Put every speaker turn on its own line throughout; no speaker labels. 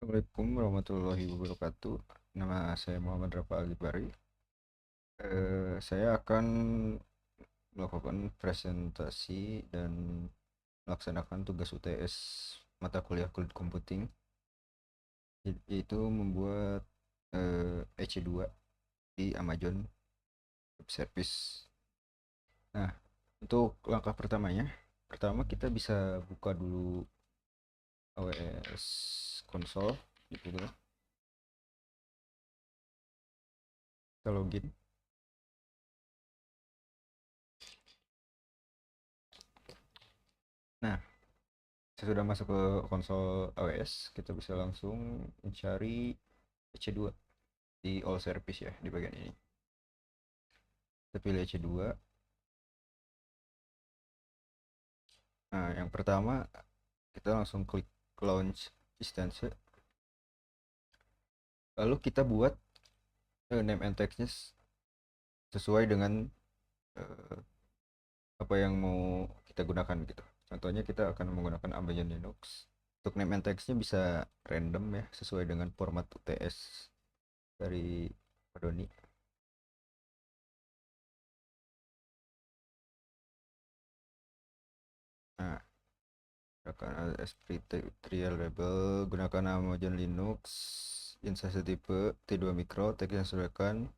Assalamualaikum warahmatullahi wabarakatuh. Nama saya Muhammad Rafa Alibari. Saya akan melakukan presentasi dan melaksanakan tugas UTS mata kuliah kulit computing, yaitu membuat EC2 di Amazon Web Service. Nah, untuk langkah pertama kita bisa buka dulu AWS Console, gitu kan. Kita login. Nah, sesudah masuk ke konsol AWS, kita bisa langsung mencari EC2 di all service ya, di bagian ini. Kita pilih EC2. Nah, yang pertama kita langsung klik launch instance. Lalu kita buat name and text-nya sesuai dengan eh, apa yang mau kita gunakan gitu. Contohnya kita akan menggunakan Amazon Linux. Untuk name and text-nya bisa random ya, sesuai dengan format UTS dari Doni. Nah, gunakan Esprit Trial Label, gunakan Amazon Linux, instansi tipe T2 Micro, teks yang sesuaikan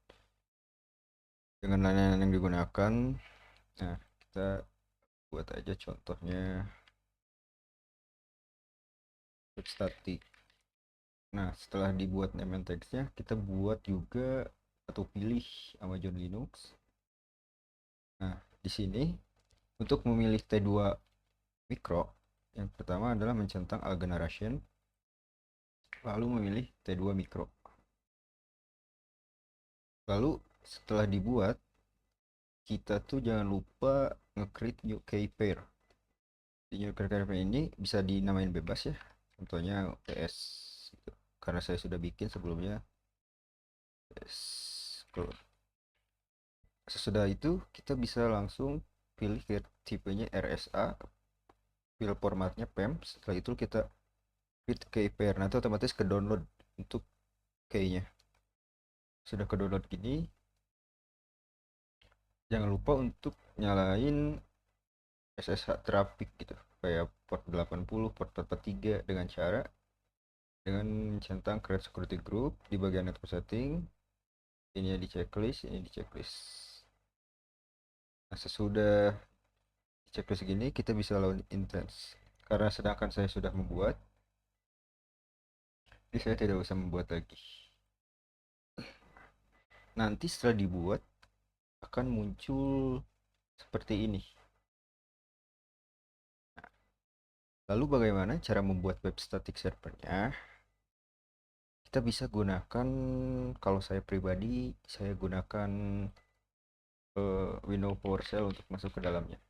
dengan layanan yang digunakan. Nah, kita buat aja contohnya web static. Nah, setelah dibuat name and text-nya, kita buat juga atau pilih Amazon Linux. Nah, di sini untuk memilih T2 Micro, yang pertama adalah mencentang All Generation, lalu memilih T2 Micro. Lalu setelah dibuat, kita tuh jangan lupa nge-create new key pair. Di new key pair ini bisa dinamain bebas ya, contohnya PS gitu. Karena saya sudah bikin sebelumnya PS. Sesudah itu kita bisa langsung pilih ke tipenya RSA, pilih formatnya PEM. Setelah itu kita create key pair, nanti otomatis ke download untuk keynya. Sudah ke download gini, jangan lupa untuk nyalain SSH traffic gitu, kayak port 80, port 43, dengan cara centang create security group di bagian network setting. Ini di checklist, ini di checklist. Nah, sesudah checklist gini kita bisa lawan intense. Karena sedangkan saya sudah membuat, jadi saya tidak usah membuat lagi. Nanti setelah dibuat akan muncul seperti ini. Lalu bagaimana cara membuat web static servernya? Kita bisa gunakan, kalau saya pribadi saya gunakan Windows PowerShell untuk masuk ke dalamnya.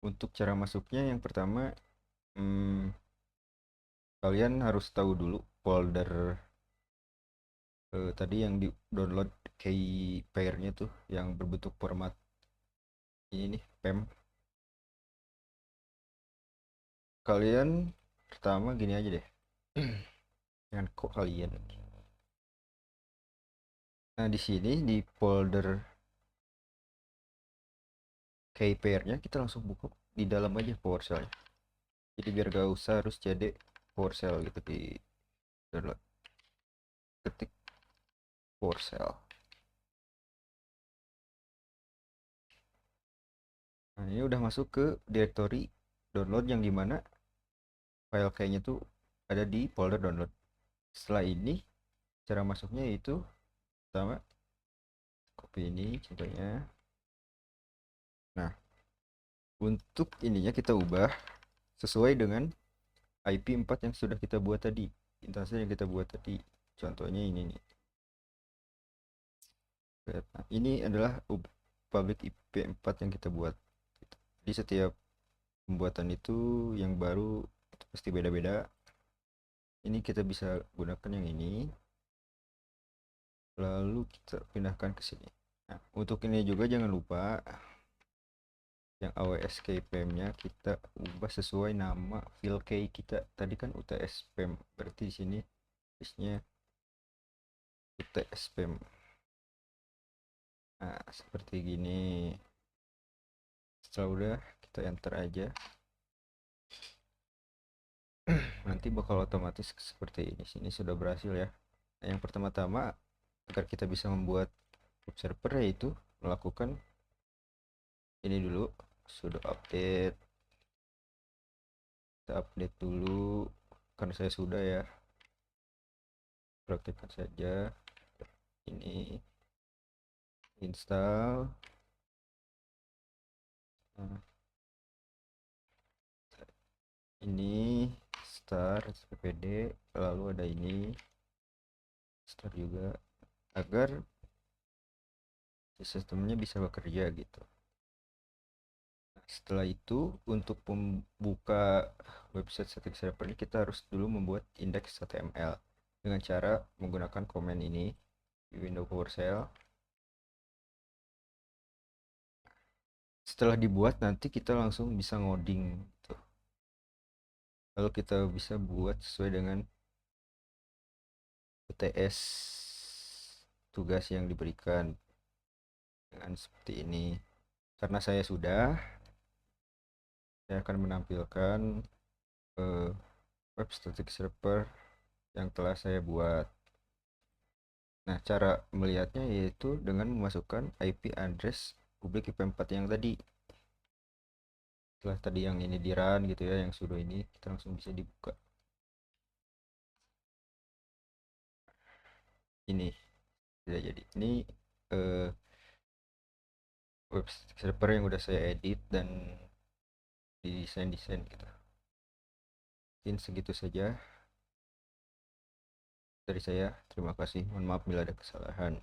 Untuk cara masuknya, yang pertama kalian harus tahu dulu folder tadi yang di download key pair-nya tuh yang berbentuk format ini nih, PEM. Kalian pertama gini aja deh. Jangan kok kalian. Nah, di sini di folder key pair-nya kita langsung buka di dalam aja PowerShell. Jadi biar gak usah harus jadi PowerShell gitu di download. Ketik PowerShell. Nah, ini udah masuk ke directory download yang dimana file kayaknya tuh ada di folder download. Setelah ini cara masuknya itu pertama copy ini contohnya. Nah, untuk ininya kita ubah sesuai dengan IP4 yang sudah kita buat tadi, instansi yang kita buat tadi. Contohnya ini nih. Nah, ini adalah public IP4 yang kita buat. Di setiap pembuatan itu yang baru itu pasti beda-beda. Ini kita bisa gunakan yang ini, lalu kita pindahkan ke sini. Nah, untuk ini juga jangan lupa yang awsKPM nya kita ubah sesuai nama file key kita. Tadi kan UTS-PEM, berarti di sini tulisnya UTS-PEM. Nah, seperti gini. Setelah udah, kita enter aja. Nanti bakal otomatis seperti ini. Sini sudah berhasil ya. Nah, yang pertama-tama agar kita bisa membuat web server, yaitu melakukan ini dulu, sudo update. Kita update dulu karena saya sudah ya, praktekkan saja. Ini install. Nah, ini start ppd, lalu ada ini start juga, agar sistemnya bisa bekerja gitu. Nah, setelah itu untuk membuka website static server ini, kita harus dulu membuat index.html dengan cara menggunakan komen ini di window PowerShell. Setelah dibuat, nanti kita langsung bisa ngoding gitu. Lalu kita bisa buat sesuai dengan UTS tugas yang diberikan dengan seperti ini. Karena saya akan menampilkan web static server yang telah saya buat. Nah, cara melihatnya yaitu dengan memasukkan IP address publik IP4 yang tadi. Setelah tadi yang ini di run gitu ya, yang sudo ini, kita langsung bisa dibuka. Ini tidak jadi. Ini web server yang udah saya edit dan didesain gitu. Mungkin segitu saja dari saya. Terima kasih. Mohon maaf bila ada kesalahan.